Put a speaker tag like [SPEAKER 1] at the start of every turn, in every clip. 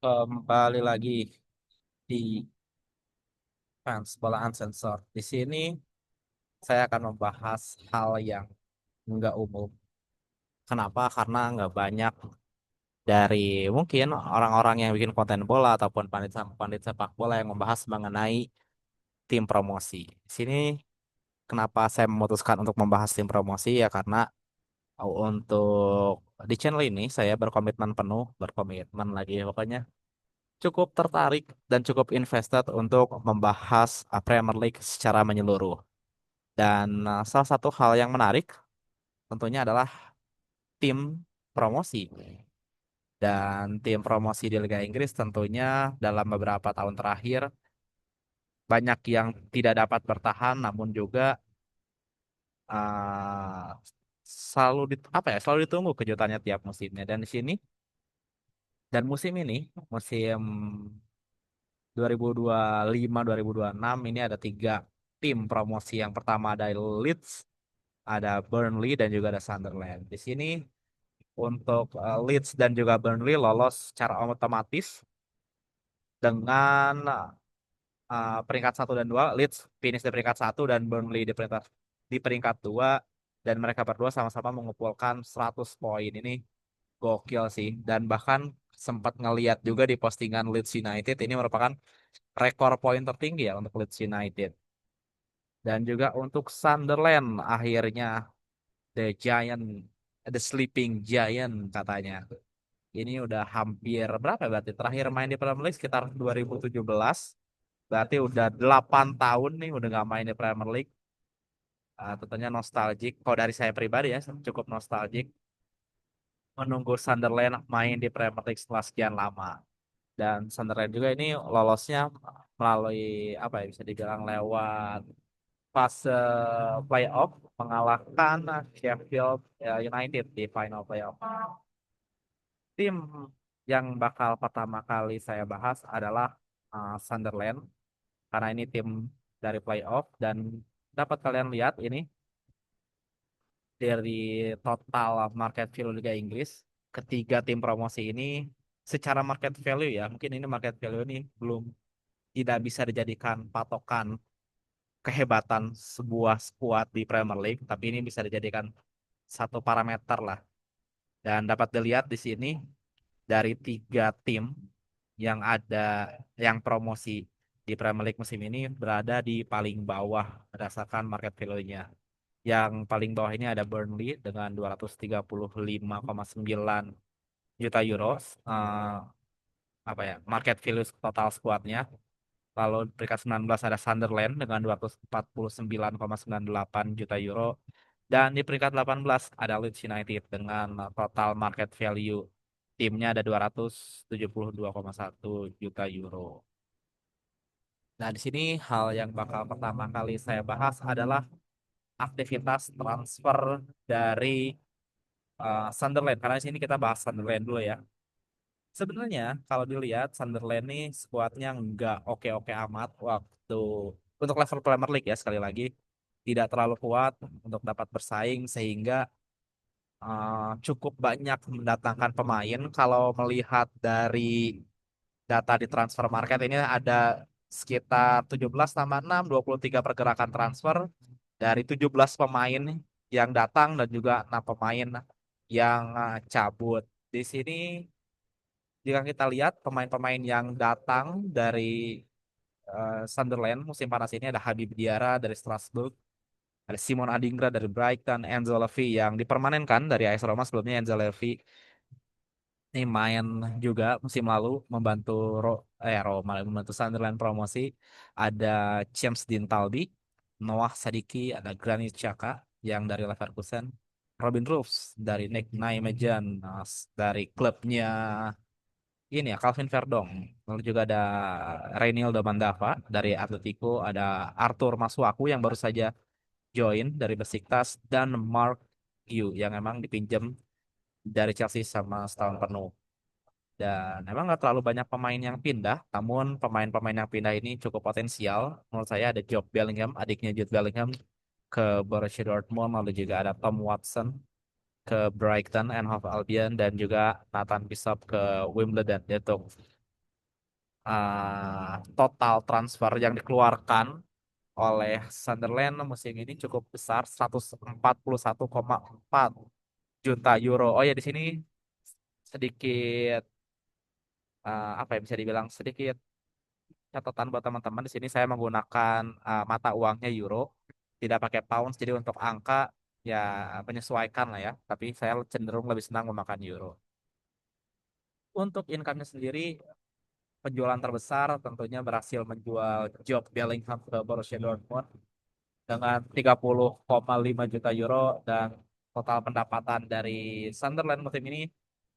[SPEAKER 1] Kembali lagi di Fans Bola Unsensor. Di sini saya akan membahas hal yang nggak umum. Kenapa? Karena nggak banyak dari mungkin orang-orang yang bikin konten bola ataupun pandit sepak bola yang membahas mengenai tim promosi. Di sini kenapa saya memutuskan untuk membahas tim promosi ya karena untuk di channel ini saya berkomitmen penuh, berkomitmen lagi pokoknya cukup tertarik dan cukup invested untuk membahas Premier League secara menyeluruh. Dan salah satu hal yang menarik tentunya adalah tim promosi. Dan tim promosi di Liga Inggris tentunya dalam beberapa tahun terakhir banyak yang tidak dapat bertahan, namun juga uh, selalu ditunggu kejutannya tiap musimnya. Dan di sini dan musim ini, musim 2025-2026 ini ada tiga tim promosi. Yang pertama ada Leeds, ada Burnley dan juga ada Sunderland. Di sini untuk Leeds dan juga Burnley lolos secara otomatis dengan peringkat satu dan dua. Leeds finish di peringkat satu dan Burnley di peringkat dua, dan mereka berdua sama-sama mengumpulkan 100 poin. Ini gokil sih, dan bahkan sempat ngeliat juga di postingan Leeds United ini merupakan rekor poin tertinggi ya untuk Leeds United. Dan juga untuk Sunderland akhirnya the Giant, the Sleeping Giant katanya. Ini udah hampir berapa ya berarti? Terakhir main di Premier League sekitar 2017. Berarti udah 8 tahun nih udah nggak main di Premier League. Tentunya nostalgic. Kalau dari saya pribadi ya cukup nostalgic menunggu Sunderland main di Premier League setelah sekian lama. Dan Sunderland juga ini lolosnya melalui apa ya, bisa dibilang lewat fase playoff, mengalahkan Sheffield United di final playoff. Tim yang bakal pertama kali saya bahas adalah Sunderland, karena ini tim dari playoff. Dan dapat kalian lihat ini dari total market value Liga Inggris, ketiga tim promosi ini secara market value ya, mungkin ini market value ini belum tidak bisa dijadikan patokan kehebatan sebuah skuad di Premier League, tapi ini bisa dijadikan satu parameter lah. Dan dapat dilihat di sini dari tiga tim yang ada yang promosi di Premier League musim ini berada di paling bawah berdasarkan market value-nya. Yang paling bawah ini ada Burnley dengan 235,9 juta euro, eh, apa ya, market value total skuadnya. Lalu peringkat 19 ada Sunderland dengan 249,98 juta euro. Dan di peringkat 18 ada Leeds United dengan total market value timnya ada 272,1 juta euro. Nah, di sini hal yang bakal pertama kali saya bahas adalah aktivitas transfer dari Sunderland. Karena di sini kita bahas Sunderland dulu ya. Sebenarnya kalau dilihat Sunderland nih skuadnya nggak oke-oke amat waktu untuk level Premier League ya, sekali lagi tidak terlalu kuat untuk dapat bersaing, sehingga cukup banyak mendatangkan pemain. Kalau melihat dari data di transfer market ini ada sekitar 17 tambah 6, 23 pergerakan transfer dari 17 pemain yang datang dan juga 6 pemain yang cabut. Di sini jika kita lihat pemain-pemain yang datang dari Sunderland musim panas ini ada Habib Diarra dari Strasbourg, ada Simon Adingra dari Brighton, Enzo Levy yang dipermanenkan dari AS Roma. Sebelumnya Enzo Levy ini main juga musim lalu membantu Roma, membantu Sunderland promosi. Ada James Dean Talby, Noah Sadiki, ada Granit Xhaka yang dari Leverkusen, Robin Roos dari Nick Nijmegen dari klubnya ini ya Calvin Verdong. Lalu juga ada Reinildo Mandava dari Atletico, ada Arthur Masuaku yang baru saja join dari Besiktas, dan Mark Yu yang emang dipinjam dari Chelsea sama setahun penuh. Dan emang nggak terlalu banyak pemain yang pindah, namun pemain-pemain yang pindah ini cukup potensial. Menurut saya ada Job Bellingham, adiknya Jude Bellingham ke Borussia Dortmund, lalu juga ada Tom Watson ke Brighton and Hove Albion, dan juga Nathan Bishop ke Wimbledon. Itu total transfer yang dikeluarkan oleh Sunderland musim ini cukup besar 141,4 juta euro. Oh ya di sini sedikit apa ya bisa dibilang sedikit catatan buat teman-teman di sini saya menggunakan mata uangnya euro, tidak pakai pounds jadi untuk angka ya menyesuaikan lah ya. Tapi saya cenderung lebih senang memakan euro. Untuk income-nya sendiri penjualan terbesar tentunya berhasil menjual Job Bellingham ke Borussia Dortmund dengan 30,5 juta euro dan total pendapatan dari Sunderland musim ini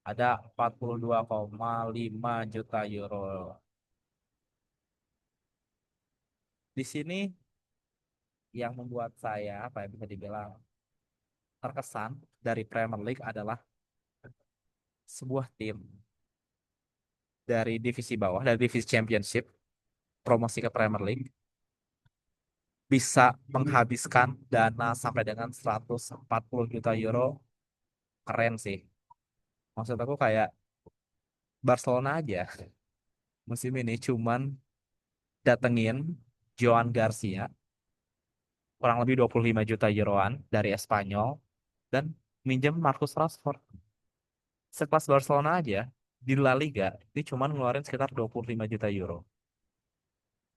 [SPEAKER 1] ada 42,5 juta euro. Di sini yang membuat saya apa ya bisa dibilang terkesan dari Premier League adalah sebuah tim dari divisi bawah, dari divisi Championship, promosi ke Premier League, bisa menghabiskan dana sampai dengan 140 juta euro. Keren sih. Maksud aku kayak Barcelona aja musim ini cuman datengin Joan Garcia, kurang lebih 25 juta euroan dari Espanyol, dan minjem Marcus Rashford. Sekelas Barcelona aja di La Liga, ini cuman ngeluarin sekitar 25 juta euro.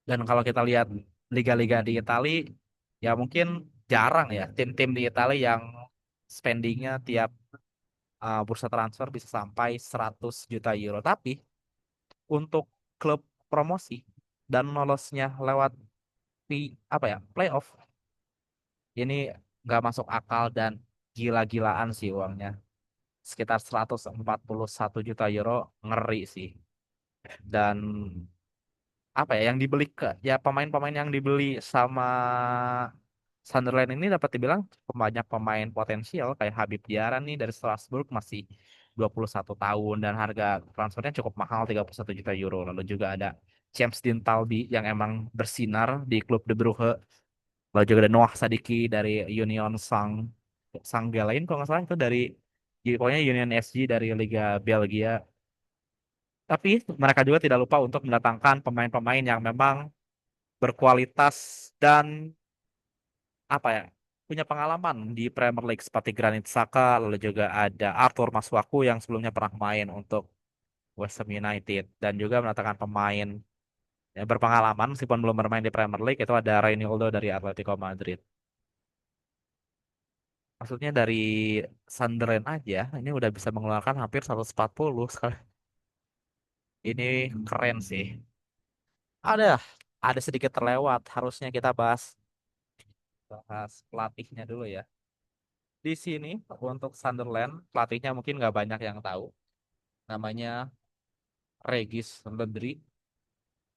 [SPEAKER 1] Dan kalau kita lihat liga-liga di Italia, ya mungkin jarang ya tim-tim di Italia yang spendingnya tiap bursa transfer bisa sampai 100 juta euro. Tapi untuk klub promosi dan lolosnya lewat apa ya playoff ini nggak masuk akal dan gila-gilaan sih uangnya. Sekitar 141 juta euro ngeri sih. Dan apa ya yang dibeli ke ya pemain-pemain yang dibeli sama Sunderland ini dapat dibilang banyak pemain potensial kayak Habib Diarra nih dari Strasbourg masih 21 tahun dan harga transfernya cukup mahal 31 juta euro. Lalu juga ada James Dean Talby yang emang bersinar di klub De Brugge. Lalu juga ada Noah Sadiki dari Union Sanggellain kalau nggak salah itu dari pokoknya Union SG dari Liga Belgia. Tapi mereka juga tidak lupa untuk mendatangkan pemain-pemain yang memang berkualitas dan apa ya punya pengalaman di Premier League seperti Granit Xhaka lalu juga ada Arthur Masuaku yang sebelumnya pernah main untuk West Ham United dan juga mendatangkan pemain yang berpengalaman meskipun belum bermain di Premier League itu ada Reinildo dari Atletico Madrid. Maksudnya dari Sunderland aja ini udah bisa mengeluarkan hampir 140 sekali. Ini keren sih. Ada ada sedikit terlewat harusnya kita bahas pelatihnya dulu ya. Di sini untuk Sunderland pelatihnya mungkin nggak banyak yang tahu. Namanya Regis Lebri.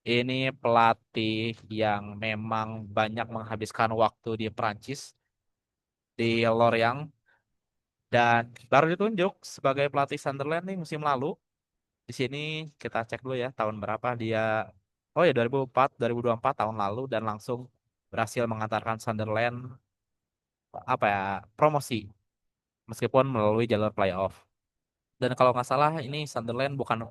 [SPEAKER 1] Ini pelatih yang memang banyak menghabiskan waktu di Prancis di Lorient dan baru ditunjuk sebagai pelatih Sunderland nih musim lalu. Di sini kita cek dulu ya tahun berapa dia. Oh ya 2004, 2024 tahun lalu dan langsung berhasil mengantarkan Sunderland apa ya promosi meskipun melalui jalur playoff. Dan kalau nggak salah ini Sunderland bukan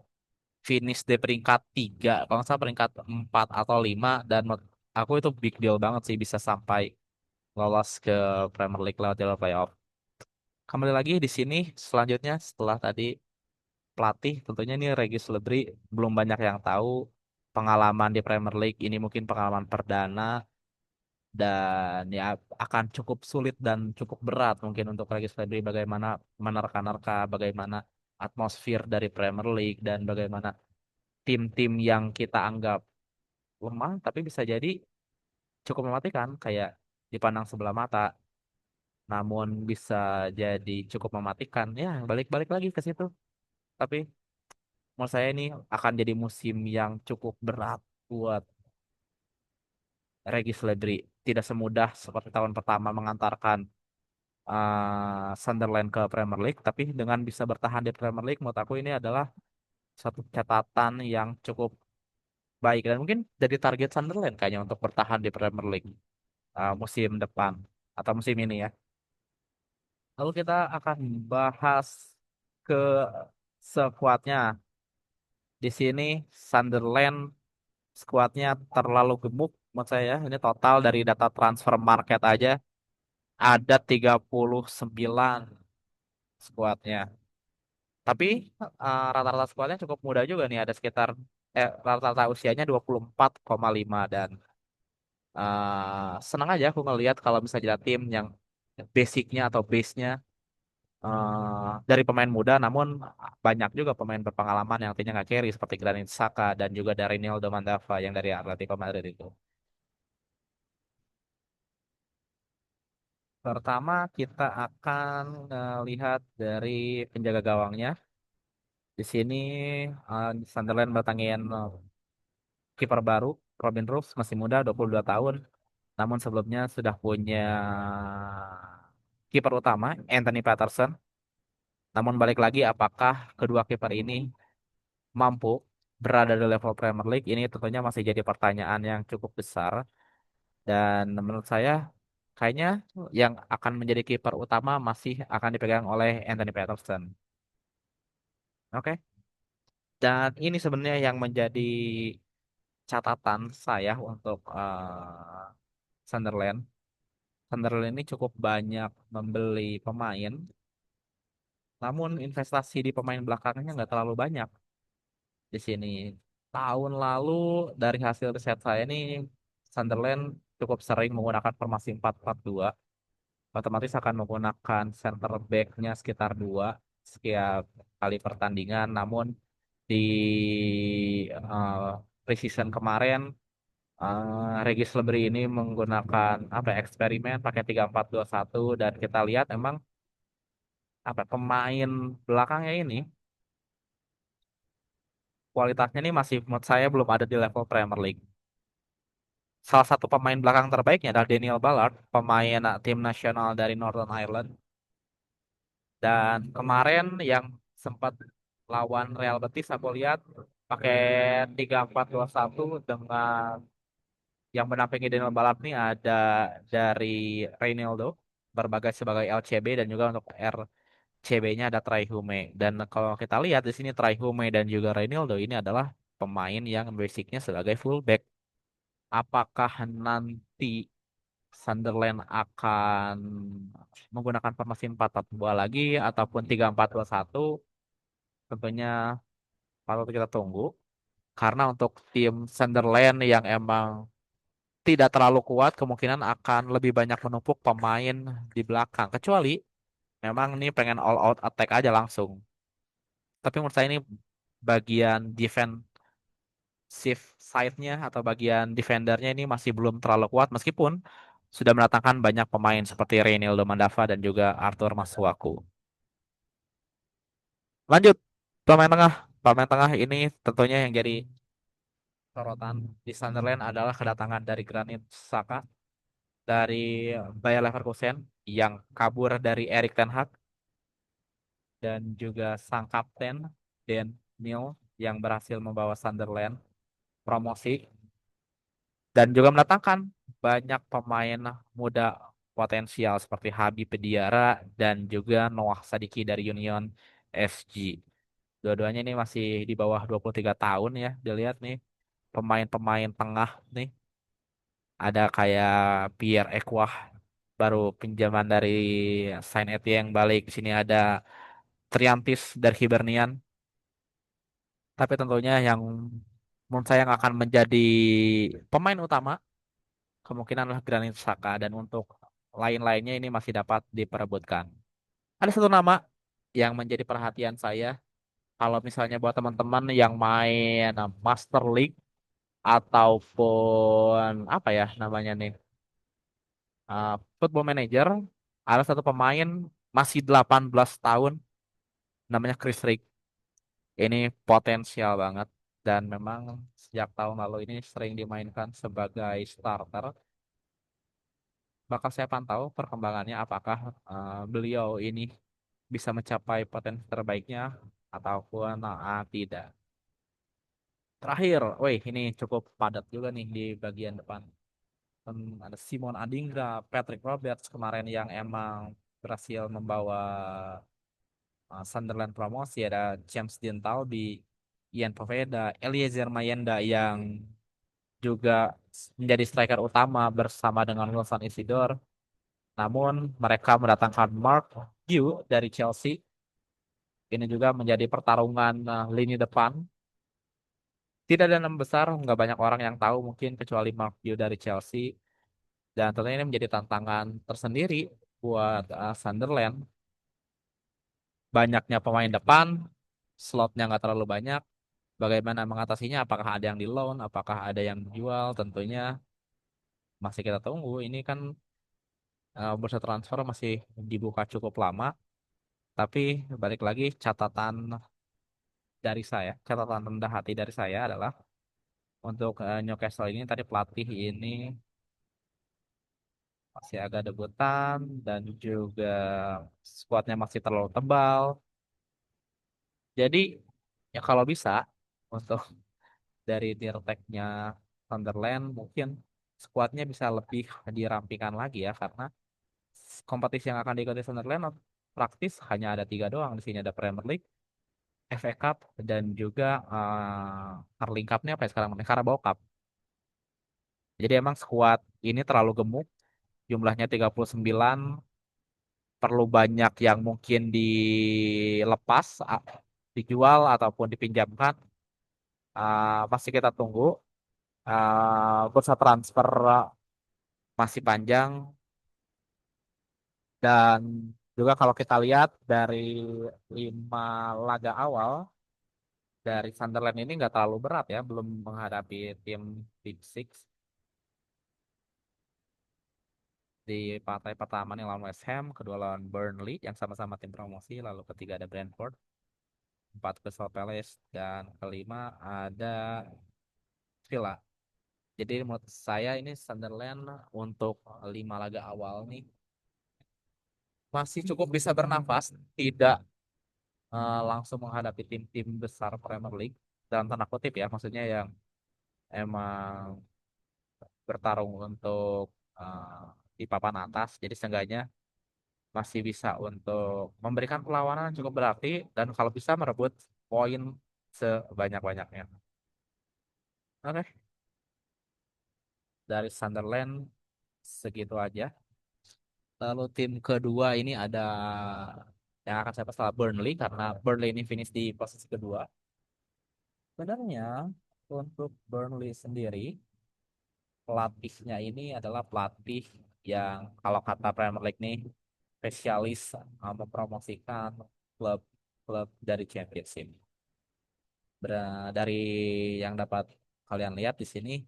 [SPEAKER 1] finish di peringkat 3 kalau nggak salah peringkat 4 atau 5 dan menurut aku itu big deal banget sih bisa sampai lolos ke Premier League lewat jalur playoff. Kembali lagi di sini selanjutnya setelah tadi pelatih tentunya ini Regis Lebri belum banyak yang tahu pengalaman di Premier League ini mungkin pengalaman perdana dan ya akan cukup sulit dan cukup berat mungkin untuk Regis Lebri bagaimana menerka-nerka bagaimana atmosfer dari Premier League dan bagaimana tim-tim yang kita anggap lemah tapi bisa jadi cukup mematikan kayak dipandang sebelah mata namun bisa jadi cukup mematikan ya balik-balik lagi ke situ tapi menurut saya ini akan jadi musim yang cukup berat buat Regis Ledri tidak semudah seperti tahun pertama mengantarkan Sunderland ke Premier League tapi dengan bisa bertahan di Premier League menurut aku ini adalah satu catatan yang cukup baik dan mungkin jadi target Sunderland kayaknya untuk bertahan di Premier League musim depan atau musim ini ya. Lalu kita akan bahas ke sekuatnya. Di sini Sunderland skuadnya terlalu gemuk menurut saya. Ini total dari data transfer market aja ada 39 skuadnya. Tapi rata-rata skuadnya cukup muda juga nih. Ada sekitar rata-rata usianya 24,5 dan senang aja aku ngelihat kalau misalnya ada tim yang basicnya atau base-nya dari pemain muda, namun banyak juga pemain berpengalaman yang artinya nggak carry seperti Granit Xhaka dan juga dari Ronaldo Mandava yang dari Atletico Madrid itu. Pertama kita akan lihat dari penjaga gawangnya. Di sini Sunderland bertangin kiper baru Robin Rooks masih muda 22 tahun. Namun sebelumnya sudah punya kiper utama Anthony Patterson. Namun balik lagi apakah kedua kiper ini mampu berada di level Premier League ini tentunya masih jadi pertanyaan yang cukup besar dan menurut saya kayaknya yang akan menjadi kiper utama masih akan dipegang oleh Anthony Patterson. Oke. Dan ini sebenarnya yang menjadi catatan saya untuk Sunderland. Sunderland ini cukup banyak membeli pemain, namun investasi di pemain belakangnya nggak terlalu banyak di sini. Tahun lalu dari hasil riset saya ini Sunderland cukup sering menggunakan formasi 4-4-2. Otomatis akan menggunakan center back-nya sekitar dua setiap kali pertandingan. Namun di preseason kemarin Regis Lebri ini menggunakan apa ya, eksperimen pakai 3-4-2-1 dan kita lihat emang apa pemain belakangnya ini kualitasnya ini masih menurut saya belum ada di level Premier League. Salah satu pemain belakang terbaiknya adalah Daniel Ballard, pemain tim nasional dari Northern Ireland. Dan kemarin yang sempat lawan Real Betis aku lihat pakai 3-4-2-1 dengan yang menampingi Daniel Ballard nih ada dari Reinildo berbagai sebagai LCB dan juga untuk RCB-nya ada Traihume. Dan kalau kita lihat di sini Traihume dan juga Reinildo ini adalah pemain yang basicnya sebagai fullback. Apakah nanti Sunderland akan menggunakan formasi 4-4-2 lagi ataupun 3-4-2-1? Tentunya patut kita tunggu. Karena untuk tim Sunderland yang emang tidak terlalu kuat, kemungkinan akan lebih banyak menumpuk pemain di belakang. Kecuali memang ini pengen all out attack aja langsung. Tapi menurut saya ini bagian defensive side-nya atau bagian defendernya ini masih belum terlalu kuat meskipun sudah mendatangkan banyak pemain seperti Reynildo Mandava dan juga Arthur Masuaku. Lanjut, pemain tengah. Pemain tengah ini tentunya yang jadi sorotan di Sunderland adalah kedatangan dari Granit Xhaka dari Bayer Leverkusen yang kabur dari Erik ten Hag dan juga sang kapten Dan Neil yang berhasil membawa Sunderland promosi dan juga mendatangkan banyak pemain muda potensial seperti Habib Diarra dan juga Noah Sadiki dari Union SG. Dua-duanya ini masih di bawah 23 tahun ya, dilihat nih pemain-pemain tengah nih. Ada kayak Pierre Ekwah baru pinjaman dari Saint Etienne balik. Di sini ada Triantis dari Hibernian. Tapi tentunya yang menurut saya yang akan menjadi pemain utama kemungkinan adalah Granit Xhaka dan untuk lain-lainnya ini masih dapat diperebutkan. Ada satu nama yang menjadi perhatian saya kalau misalnya buat teman-teman yang main Master League ataupun apa ya namanya nih Football Manager ada satu pemain masih 18 tahun namanya Chris Rick. Ini potensial banget dan memang sejak tahun lalu ini sering dimainkan sebagai starter. Bakal saya pantau perkembangannya apakah beliau ini bisa mencapai potensi terbaiknya ataupun tidak. Terakhir, wih ini cukup padat juga nih di bagian depan. Ada Simon Adingra, Patrick Roberts kemarin yang emang berhasil membawa Sunderland promosi, ada James Dean Talby, Ian Poveda, Eliezer Mayenda yang juga menjadi striker utama bersama dengan Wilson Isidore. Namun mereka mendatangkan Mark Hughes dari Chelsea. Ini juga menjadi pertarungan lini depan. Tidak ada enam besar, nggak banyak orang yang tahu mungkin kecuali Mark Hughes dari Chelsea. Dan tentunya ini menjadi tantangan tersendiri buat Sunderland. Banyaknya pemain depan, slotnya nggak terlalu banyak. Bagaimana mengatasinya? Apakah ada yang di loan? Apakah ada yang dijual? Tentunya masih kita tunggu. Ini kan bursa transfer masih dibuka cukup lama. Tapi balik lagi catatan dari saya, catatan rendah hati dari saya adalah untuk Newcastle ini tadi pelatih ini masih agak debutan dan juga skuadnya masih terlalu tebal. Jadi ya kalau bisa untuk dari dirteknya Sunderland mungkin skuadnya bisa lebih dirampingkan lagi ya karena kompetisi yang akan diikuti Sunderland praktis hanya ada tiga doang di sini ada Premier League, FA Cup dan juga Carling Cup-nya apa ya sekarang namanya Carabao Cup. Jadi emang skuad ini terlalu gemuk, jumlahnya 39, perlu banyak yang mungkin dilepas, dijual ataupun dipinjamkan. Masih kita tunggu. Bursa transfer masih panjang dan juga kalau kita lihat dari 5 laga awal dari Sunderland ini nggak terlalu berat ya, belum menghadapi tim Big Six. Di partai pertama nih lawan West Ham, kedua lawan Burnley yang sama-sama tim promosi, lalu ketiga ada Brentford, empat Crystal Palace, dan kelima ada Villa. Jadi menurut saya ini Sunderland untuk 5 laga awal nih masih cukup bisa bernafas, tidak langsung menghadapi tim-tim besar Premier League dalam tanda kutip ya, maksudnya yang emang bertarung untuk eh, di papan atas. Jadi seenggaknya masih bisa untuk memberikan perlawanan yang cukup berarti dan kalau bisa merebut poin sebanyak-banyaknya. Oke, dari Sunderland segitu aja. Lalu tim kedua ini ada yang akan saya bahas setelah Burnley karena Burnley ini finish di posisi kedua. Sebenarnya untuk Burnley sendiri pelatihnya ini adalah pelatih yang kalau kata Premier League nih spesialis mempromosikan klub-klub dari Championship. Dari yang dapat kalian lihat di sini,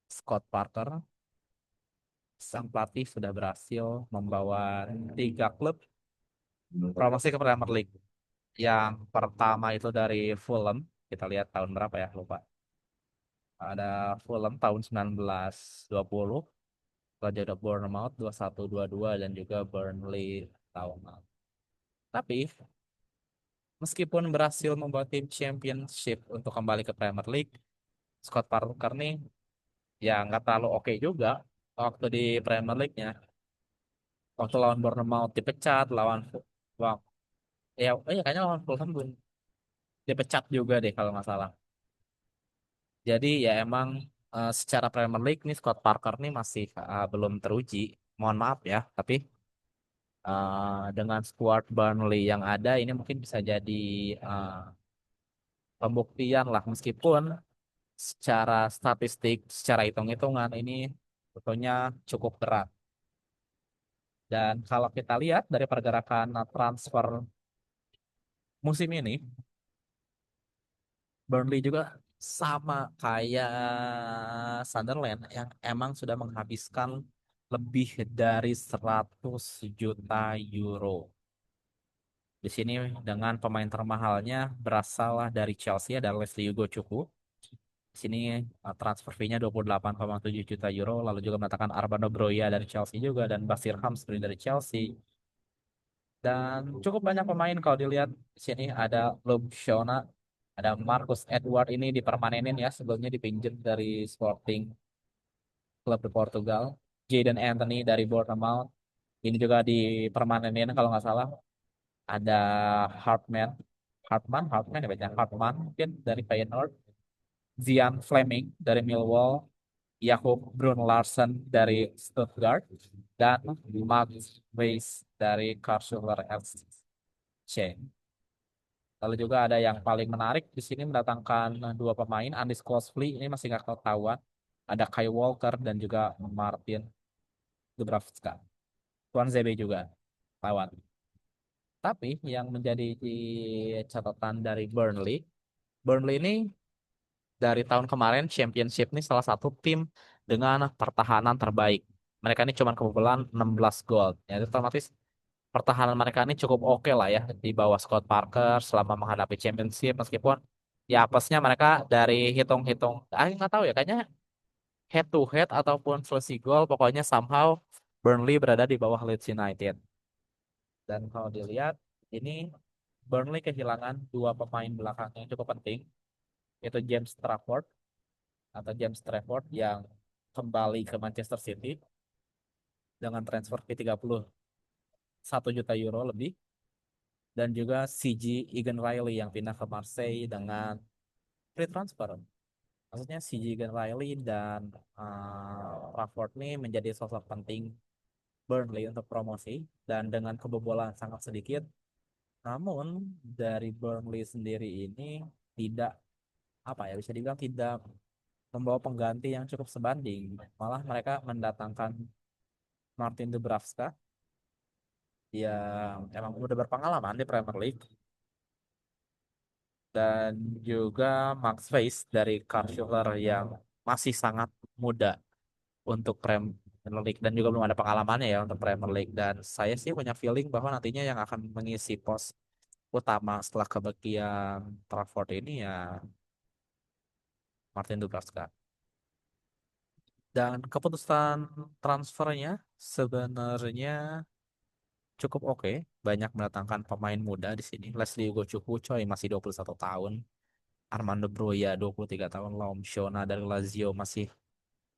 [SPEAKER 1] Scott Parker, sang pelatih sudah berhasil membawa 3 klub promosi ke Premier League. Yang pertama itu dari Fulham, kita lihat tahun berapa ya, lupa. Ada Fulham tahun 1920, lalu ada Bournemouth 21-22 dan juga Burnley tahun lalu. Tapi meskipun berhasil membawa tim Championship untuk kembali ke Premier League, Scott Parker nih ya nggak terlalu oke juga waktu di Premier League-nya. Waktu lawan Bournemouth dipecat, wah, ya, kayaknya lawan Fulham dipecat juga deh kalau nggak salah. Jadi ya emang secara Premier League nih Scott Parker nih masih belum teruji. Mohon maaf ya, tapi dengan squad Burnley yang ada ini mungkin bisa jadi uh, pembuktian lah meskipun secara statistik, secara hitung-hitungan ini tentunya cukup berat. Dan kalau kita lihat dari pergerakan transfer musim ini, Burnley juga sama kayak Sunderland yang emang sudah menghabiskan lebih dari 100 juta euro. Di sini dengan pemain termahalnya berasal dari Chelsea ada Leslie Ugo Cuku. Di sini transfer fee-nya 28,7 juta euro. Lalu juga mendatangkan Arbano Broja dari Chelsea juga dan Basir Hamsbury dari Chelsea. Dan cukup banyak pemain kalau dilihat di sini ada Luke Shaw, ada Marcus Edward ini dipermanenin ya sebelumnya dipinjam dari Sporting klub di Portugal. Jadon Anthony dari Bournemouth ini juga dipermanenin kalau nggak salah. Ada Hartman Hartman ya baca Hartman mungkin dari Feyenoord, Zian Fleming dari Millwall, Jakub Brun Larsen dari Stuttgart, dan Max Weiss dari Karlsruher SC. Lalu juga ada yang paling menarik di sini mendatangkan dua pemain, Andis Kosvli ini masih nggak ketahuan, ada Kai Walker dan juga Martin Dubravka. Tuan ZB juga lawan. Tapi yang menjadi catatan dari Burnley, Burnley ini dari tahun kemarin Championship ini salah satu tim dengan pertahanan terbaik. Mereka ini cuma kebobolan 16 gol. Ya, itu otomatis pertahanan mereka ini cukup oke lah ya di bawah Scott Parker selama menghadapi Championship meskipun ya apesnya mereka dari hitung-hitung, nggak tahu ya kayaknya head to head ataupun selisih gol pokoknya somehow Burnley berada di bawah Leeds United. Dan kalau dilihat ini Burnley kehilangan dua pemain belakang yang cukup penting, yaitu James Trafford yang kembali ke Manchester City dengan transfer fee 31 juta euro lebih, dan juga CG Egan Riley yang pindah ke Marseille dengan free transfer. Maksudnya CG Egan Riley dan Trafford ini menjadi sosok penting Burnley untuk promosi, dan dengan kebobolan sangat sedikit, namun dari Burnley sendiri ini tidak apa ya bisa dibilang tidak membawa pengganti yang cukup sebanding. Malah mereka mendatangkan Martin Dubravka yang emang udah berpengalaman di Premier League, dan juga Max Weiss dari Karlsruher yang masih sangat muda untuk Premier League dan juga belum ada pengalamannya ya untuk Premier League. Dan saya sih punya feeling bahwa nantinya yang akan mengisi pos utama setelah kebagian Trafford ini ya Martin Dubravka. Dan keputusan transfernya sebenarnya cukup oke. Banyak mendatangkan pemain muda di sini. Leslie Ugo Cukucoy masih 21 tahun. Armando Broja 23 tahun. Laum Shona dari Lazio masih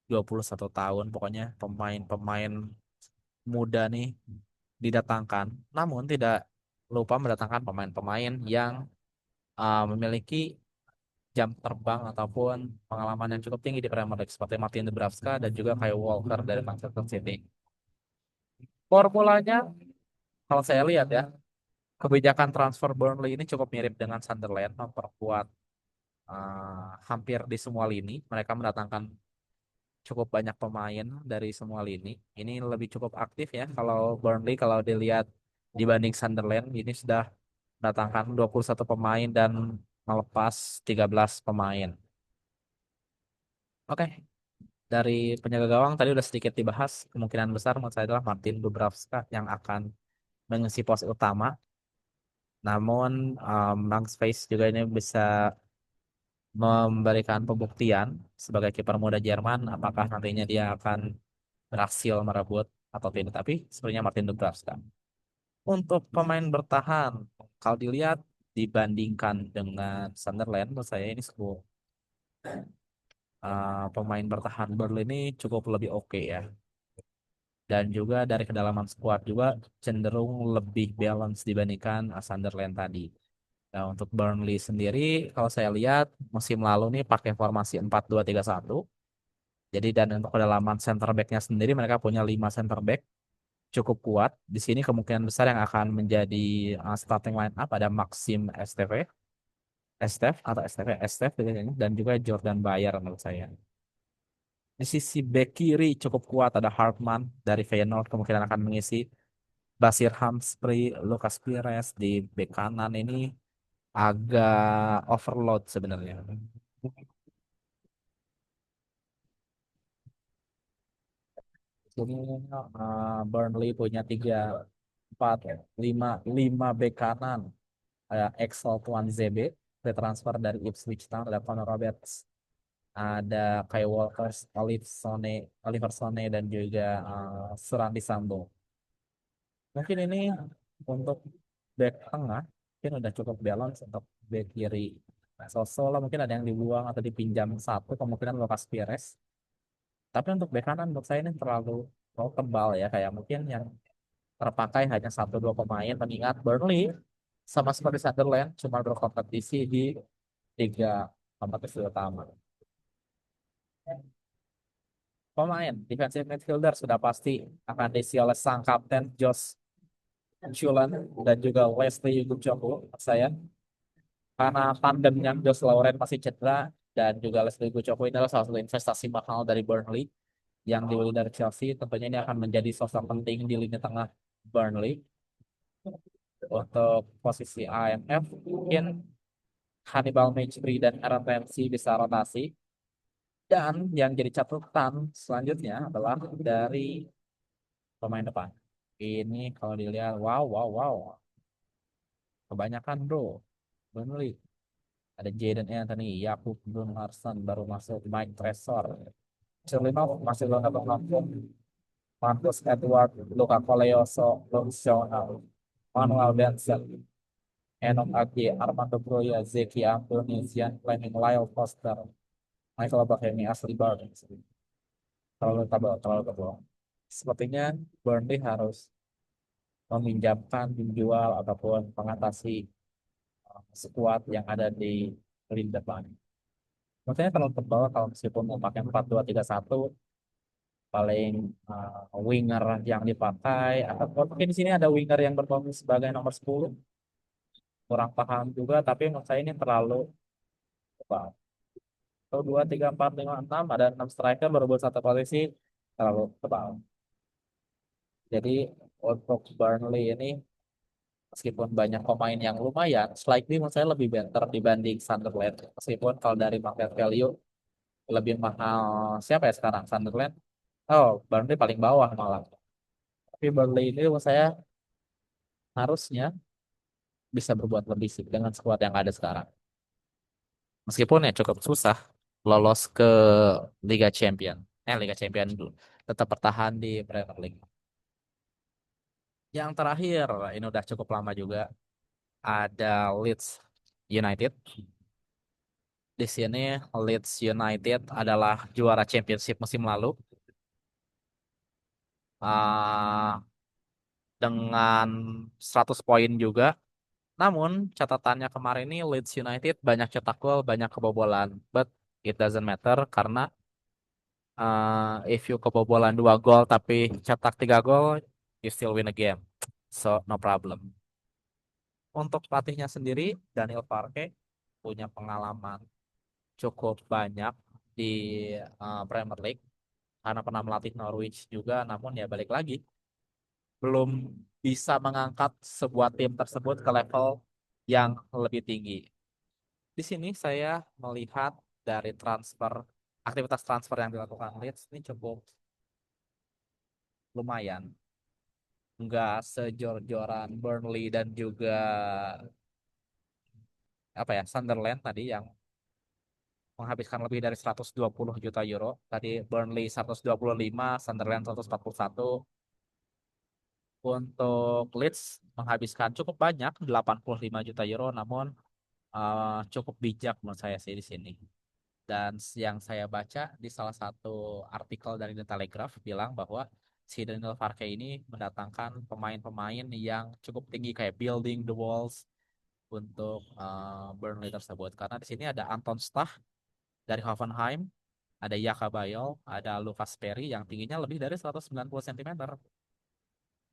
[SPEAKER 1] 21 tahun. Pokoknya pemain-pemain muda nih didatangkan. Namun tidak lupa mendatangkan pemain-pemain yang memiliki jam terbang ataupun pengalaman yang cukup tinggi di Premier League seperti Martin Dubravka dan juga Kyle Walker dari Manchester City. Formulanya kalau saya lihat ya, kebijakan transfer Burnley ini cukup mirip dengan Sunderland, memperkuat hampir di semua lini. Mereka mendatangkan cukup banyak pemain dari semua lini. Ini lebih cukup aktif ya. Kalau Burnley kalau dilihat dibanding Sunderland, ini sudah mendatangkan 21 pemain dan melepas 13 pemain. Oke, dari penjaga gawang tadi udah sedikit dibahas. Kemungkinan besar menurut saya adalah Martin Dubravka yang akan mengisi pos utama. Namun Max Face juga ini bisa memberikan pembuktian sebagai kiper muda Jerman apakah nantinya dia akan berhasil merebut atau tidak. Tapi sebenarnya Martin Dubravka. Untuk pemain bertahan, kalau dilihat dibandingkan dengan Sunderland, menurut saya ini pemain bertahan Burnley ini cukup lebih oke ya. Dan juga dari kedalaman skuad juga cenderung lebih balance dibandingkan Sunderland tadi. Nah, untuk Burnley sendiri, kalau saya lihat musim lalu nih pakai formasi 4-2-3-1. Jadi dan untuk kedalaman center back-nya sendiri mereka punya 5 center back cukup kuat. Di sini kemungkinan besar yang akan menjadi starting line up ada Maxim Estef dan juga Jordan Bayer menurut saya. Di sisi back kiri cukup kuat ada Hartman dari Feyenoord kemungkinan akan mengisi. Basir Hamspree, Lucas Pires di bek kanan ini agak overload sebenarnya. Jadi Burnley punya 3, 4, 5 bek kanan. Ada Axel Tuanzebe, transfer dari Ipswich Town, ada Connor Roberts, ada Kyle Walker, Oliver Sone dan juga Surandi Sambo. Mungkin ini untuk back tengah mungkin udah cukup balance. Untuk back kiri Sosola mungkin ada yang dibuang atau dipinjam satu, kemungkinan Lucas Pires. Tapi untuk bek kanan menurut saya ini terlalu tebal ya, kayak mungkin yang terpakai hanya satu dua pemain mengingat Burnley Sama seperti Sunderland, cuma berkompetisi di tiga kompetisi utama. Pemain defensive midfielder sudah pasti akan diisi oleh sang kapten Josh Cullen dan juga Wesley Gujoku saya, karena tandemnya Josh Lauren masih cedera dan juga Wesley Gujoku ini adalah salah satu investasi mahal dari Burnley yang dibeli dari Chelsea. Tentunya ini akan menjadi sosok penting di lini tengah Burnley. Untuk posisi AMF mungkin Hannibal Mejbri dan Aaron Ramsey bisa rotasi. Dan yang jadi catatan selanjutnya adalah dari pemain depan. Ini kalau dilihat, wow, wow, wow. Kebanyakan bro. Burnley. Ada Jadon Anthony, Yakub Gunnarsson baru masuk, Mike Tresor. Cerlinov masih belum dapat masuk. Marcus Edward, Luka Koleoso, Luciano, Manuel Benson, Enoch Agi, Armando Broya, Zeki Antoni, Zian Fleming, Lyle Foster, Michael Bakemi, Ashley Barnes. Terlalu tebal, terlalu tebal. Sepertinya Burnley harus meminjamkan, menjual, ataupun mengatasi skuad yang ada di lini depan. Maksudnya terlalu tebal kalau meskipun mau pakai 4-2-3-1, paling winger yang dipakai, ataupun mungkin di sini ada winger yang berfungsi sebagai nomor 10, kurang paham juga, tapi menurut saya ini terlalu tebal. Atau 2-3-4-5-6 ada 6 striker berebut satu posisi, terlalu tebal. Jadi untuk Burnley ini meskipun banyak pemain yang lumayan, slightly menurut saya lebih better dibanding Sunderland. Meskipun kalau dari market value lebih mahal siapa ya sekarang Sunderland? Oh, Burnley paling bawah malah. Tapi Burnley ini menurut saya harusnya bisa berbuat lebih sih dengan skuad yang ada sekarang. Meskipun ya cukup susah lolos ke Liga Champion. Liga Champion dulu. Tetap bertahan di Premier League. Yang terakhir, ini udah cukup lama juga. Ada Leeds United. Di sini Leeds United adalah juara Championship musim lalu, ah, dengan 100 poin juga. Namun catatannya kemarin ini Leeds United banyak cetak gol, banyak kebobolan. But it doesn't matter karena if you kebobolan 2 gol tapi cetak 3 gol, you still win a game. So no problem. Untuk pelatihnya sendiri, Daniel Farke punya pengalaman cukup banyak di Premier League karena pernah melatih Norwich juga, namun ya balik lagi belum bisa mengangkat sebuah tim tersebut ke level yang lebih tinggi. Di sini saya melihat dari aktivitas transfer yang dilakukan Leeds ini cukup lumayan. Nggak sejor-joran Burnley dan juga apa ya Sunderland tadi yang menghabiskan lebih dari 120 juta euro. Tadi Burnley 125, Sunderland 141. Untuk Leeds menghabiskan cukup banyak 85 juta euro, namun cukup bijak menurut saya sih di sini. Dan yang saya baca di salah satu artikel dari The Telegraph bilang bahwa si Daniel Farke ini mendatangkan pemain-pemain yang cukup tinggi kayak building the walls untuk Burnley tersebut. Karena di sini ada Anton Stach dari Hoffenheim, ada Yaka Bayol, ada Lucas Perry yang tingginya lebih dari 190 cm.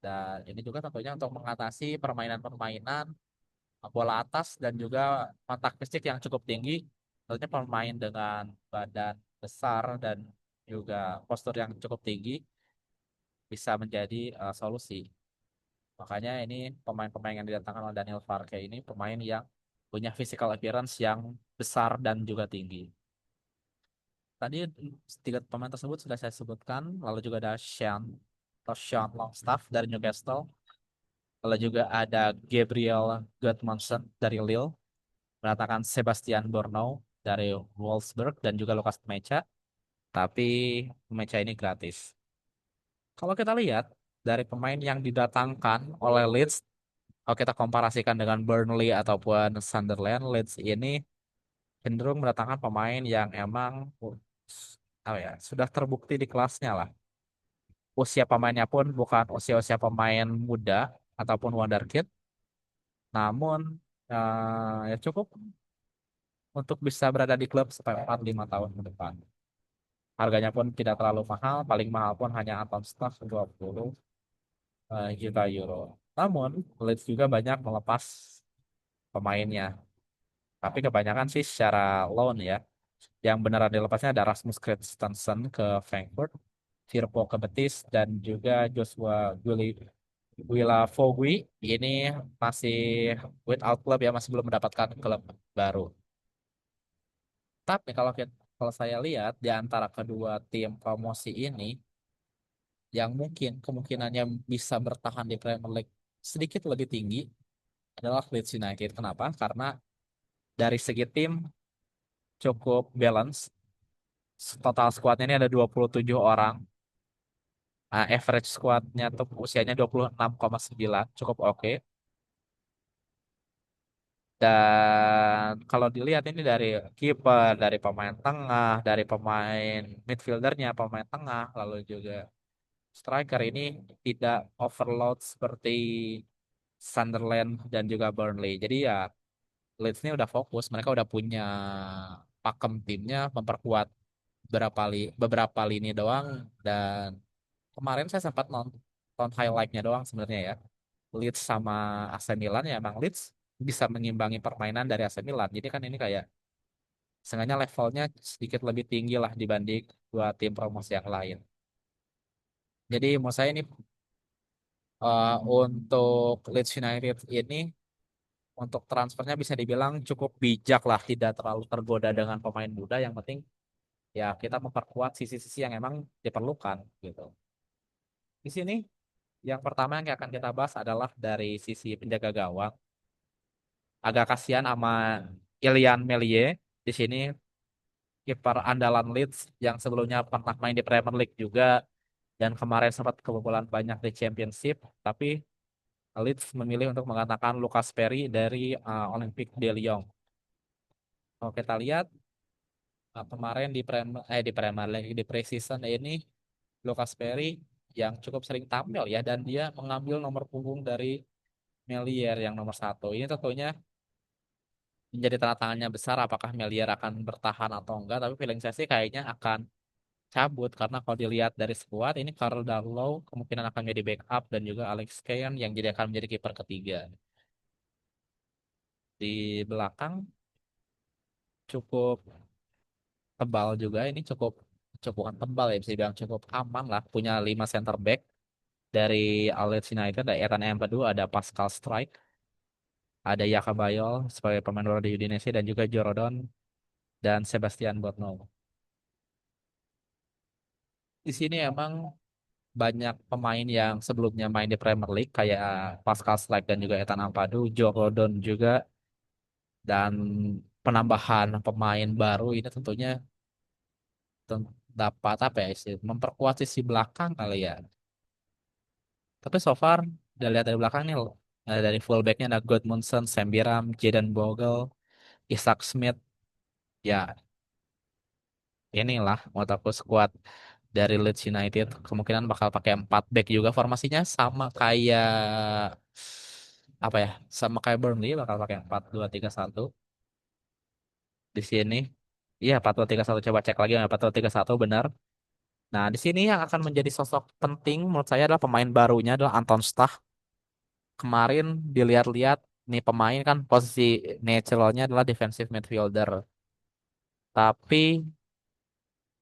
[SPEAKER 1] Dan ini juga tentunya untuk mengatasi permainan-permainan bola atas dan juga kontak fisik yang cukup tinggi. Tentunya pemain dengan badan besar dan juga postur yang cukup tinggi bisa menjadi solusi. Makanya ini pemain-pemain yang didatangkan oleh Daniel Farke ini pemain yang punya physical appearance yang besar dan juga tinggi. Tadi tiga pemain tersebut sudah saya sebutkan, lalu juga ada Sean Longstaff dari Newcastle, lalu juga ada Gabriel Gudmundsson dari Lille, mendatangkan Sebastian Bornau dari Wolfsburg dan juga Lukas Mecha, tapi Mecha ini gratis. Kalau kita lihat dari pemain yang didatangkan oleh Leeds, kalau kita komparasikan dengan Burnley ataupun Sunderland, Leeds ini cenderung mendatangkan pemain yang emang apa ya, sudah terbukti di kelasnya lah. Usia pemainnya pun bukan usia-usia pemain muda ataupun wonderkid, Namun ya cukup untuk bisa berada di klub sampai 4-5 tahun ke depan. Harganya pun tidak terlalu mahal, paling mahal pun hanya Anton Stach 20 juta euro. Namun, Leeds juga banyak melepas pemainnya. Tapi kebanyakan sih secara loan ya. Yang beneran dilepasnya ada Rasmus Christensen ke Frankfurt, Firpo ke Betis, dan juga Joshua Willa Fogui. Ini masih without club ya, masih belum mendapatkan klub baru. Tapi kalau saya lihat di antara kedua tim promosi ini, yang mungkin kemungkinannya bisa bertahan di Premier League sedikit lebih tinggi adalah Leeds United. Kenapa? Karena dari segi tim cukup balance. Total squadnya ini ada 27 orang. Average squadnya tuh usianya 26,9, cukup oke. Dan kalau dilihat ini dari kiper, dari pemain tengah, dari pemain midfieldernya, pemain tengah, lalu juga striker ini tidak overload seperti Sunderland dan juga Burnley. Jadi ya Leeds ini udah fokus, mereka udah punya pakem timnya, memperkuat beberapa lini doang. Dan kemarin saya sempat nonton highlightnya doang sebenarnya ya. Leeds sama AC Milan ya emang Leeds bisa mengimbangi permainan dari AC Milan. Jadi kan ini kayak sengaja levelnya sedikit lebih tinggi lah dibanding dua tim promosi yang lain. Jadi mau saya ini untuk Leeds United ini untuk transfernya bisa dibilang cukup bijak lah, tidak terlalu tergoda dengan pemain muda. Yang penting ya kita memperkuat sisi-sisi yang emang diperlukan gitu. Di sini yang pertama yang akan kita bahas adalah dari sisi penjaga gawang. Agak kasihan sama Ilian Melie di sini, kiper andalan Leeds yang sebelumnya pernah main di Premier League juga dan kemarin sempat kebobolan banyak di Championship, tapi Leeds memilih untuk mengatakan Lucas Perry dari Olympique de Lyon. Kalau kita lihat kemarin di Premier League di preseason ini Lucas Perry yang cukup sering tampil ya, dan dia mengambil nomor punggung dari Melier yang nomor satu. Ini tentunya menjadi tanda tangannya besar apakah Melier akan bertahan atau enggak, tapi feeling saya sih kayaknya akan cabut karena kalau dilihat dari skuad ini Karl Darlow kemungkinan akan menjadi backup dan juga Alex Kean yang jadi akan menjadi kiper ketiga. Di belakang cukup tebal juga, ini cukup cukup tebal ya, bisa dibilang cukup aman lah, punya 5 center back dari Leeds United. Ada Ethan Ampadu, ada Pascal Struijk, ada Yaka Bayol sebagai pemain baru di Udinese, dan juga Jorodon dan Sebastian Bornau. Di sini emang banyak pemain yang sebelumnya main di Premier League kayak Pascal Struijk dan juga Ethan Ampadu, Joe Rodon juga, dan penambahan pemain baru ini tentunya dapat apa ya memperkuat sisi belakang kali ya. Tapi so far udah lihat dari belakang nih, dari fullbacknya ada Gudmundsson, Sam Biram, Jadon Bogle, Isaac Smith. Ya inilah menurut aku skuad dari Leeds United kemungkinan bakal pakai 4 back juga, formasinya sama kayak apa ya, sama kayak Burnley bakal pakai 4-2-3-1 di sini. Iya 4-2-3-1, coba cek lagi 4-2-3-1 benar. Nah di sini yang akan menjadi sosok penting menurut saya adalah pemain barunya adalah Anton Stach. Kemarin dilihat-lihat nih pemain kan posisi naturalnya adalah defensive midfielder, tapi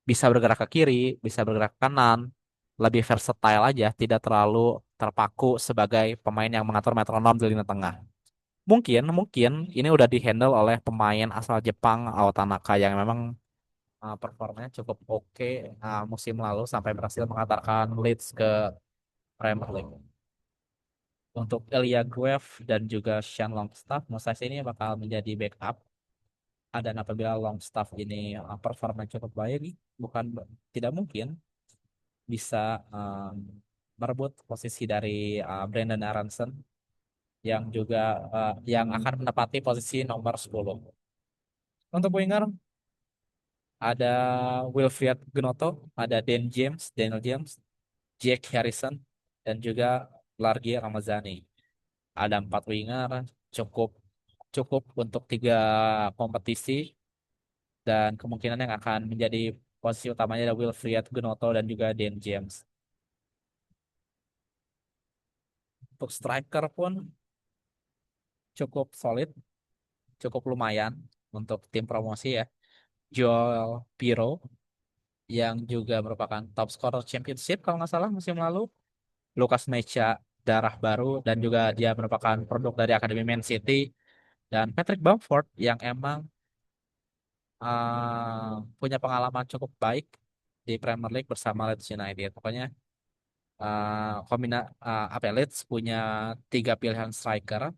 [SPEAKER 1] bisa bergerak ke kiri, bisa bergerak ke kanan, lebih versatile aja, tidak terlalu terpaku sebagai pemain yang mengatur metronom di lini tengah. Mungkin ini udah dihandle oleh pemain asal Jepang, Ao Tanaka, yang memang performanya cukup oke musim lalu sampai berhasil mengantarkan Leeds ke Premier League. Untuk Elia Guev dan juga Sean Longstaff, menurut saya sih ini bakal menjadi backup. Dan apabila Longstaff ini performa cukup baik, bukan tidak mungkin bisa merebut posisi dari Brandon Aronson yang juga yang akan menepati posisi nomor 10. Untuk winger ada Wilfried Gnonto, ada Daniel James, Jack Harrison, dan juga Largy Ramazani. Ada 4 winger. cukup cukup untuk tiga kompetisi dan kemungkinan yang akan menjadi posisi utamanya ada Wilfried Gnonto dan juga Dan James. Untuk striker pun cukup solid, cukup lumayan untuk tim promosi ya. Joel Piro yang juga merupakan top scorer championship kalau nggak salah musim lalu. Lucas Mecha darah baru dan juga dia merupakan produk dari Akademi Man City dan Patrick Bamford yang emang punya pengalaman cukup baik di Premier League bersama Leeds United. Pokoknya apa ya, Leeds punya tiga pilihan striker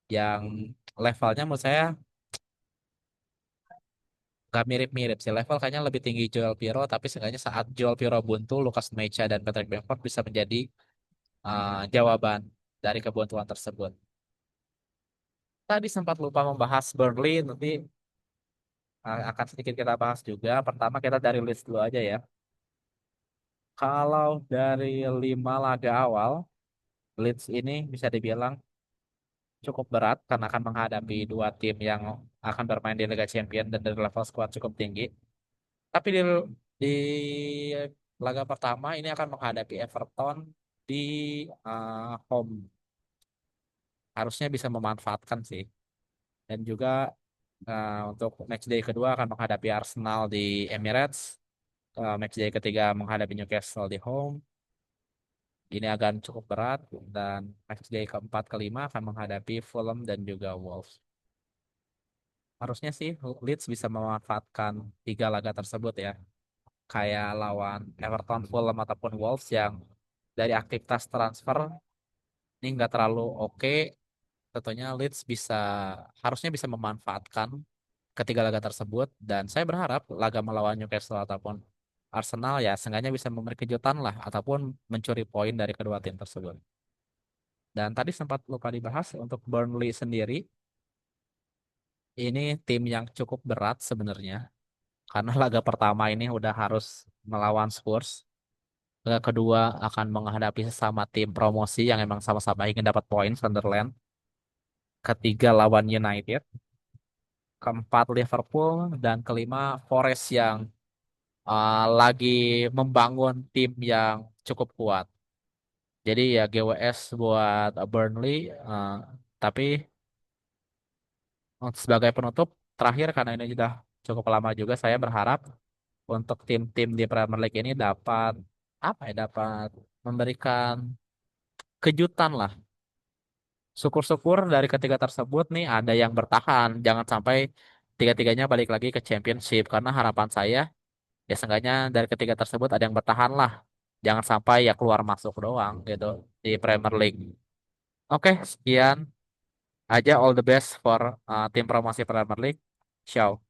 [SPEAKER 1] yang levelnya menurut saya gak mirip-mirip sih. Level kayaknya lebih tinggi Joel Piro, tapi seenggaknya saat Joel Piro buntu, Lucas Mecha dan Patrick Bamford bisa menjadi jawaban dari kebuntuan tersebut. Tadi sempat lupa membahas Burnley, nanti akan sedikit kita bahas juga. Pertama kita dari list dulu aja ya. Kalau dari 5 laga awal, Leeds ini bisa dibilang cukup berat karena akan menghadapi dua tim yang akan bermain di Liga Champions dan dari level squad cukup tinggi. Tapi di laga pertama ini akan menghadapi Everton di home. Harusnya bisa memanfaatkan sih. Dan juga untuk match day kedua akan menghadapi Arsenal di Emirates. Match day ketiga menghadapi Newcastle di home. Ini akan cukup berat dan match day keempat kelima akan menghadapi Fulham dan juga Wolves. Harusnya sih Leeds bisa memanfaatkan tiga laga tersebut ya. Kayak lawan Everton, Fulham ataupun Wolves yang dari aktivitas transfer ini nggak terlalu oke. Tentunya Leeds harusnya bisa memanfaatkan ketiga laga tersebut dan saya berharap laga melawan Newcastle ataupun Arsenal ya seenggaknya bisa memberi kejutan lah ataupun mencuri poin dari kedua tim tersebut. Dan tadi sempat lupa dibahas untuk Burnley sendiri, ini tim yang cukup berat sebenarnya karena laga pertama ini udah harus melawan Spurs. Laga kedua akan menghadapi sesama tim promosi yang emang sama-sama ingin dapat poin Sunderland. Ketiga lawan United, keempat Liverpool dan kelima Forest yang lagi membangun tim yang cukup kuat. Jadi ya GWS buat Burnley, tapi sebagai penutup terakhir karena ini sudah cukup lama juga saya berharap untuk tim-tim di Premier League ini dapat apa ya dapat memberikan kejutan lah. Syukur-syukur dari ketiga tersebut nih ada yang bertahan. Jangan sampai tiga-tiganya balik lagi ke Championship karena harapan saya ya seenggaknya dari ketiga tersebut ada yang bertahan lah. Jangan sampai ya keluar masuk doang gitu di Premier League. Oke, sekian aja all the best for tim promosi Premier League. Ciao.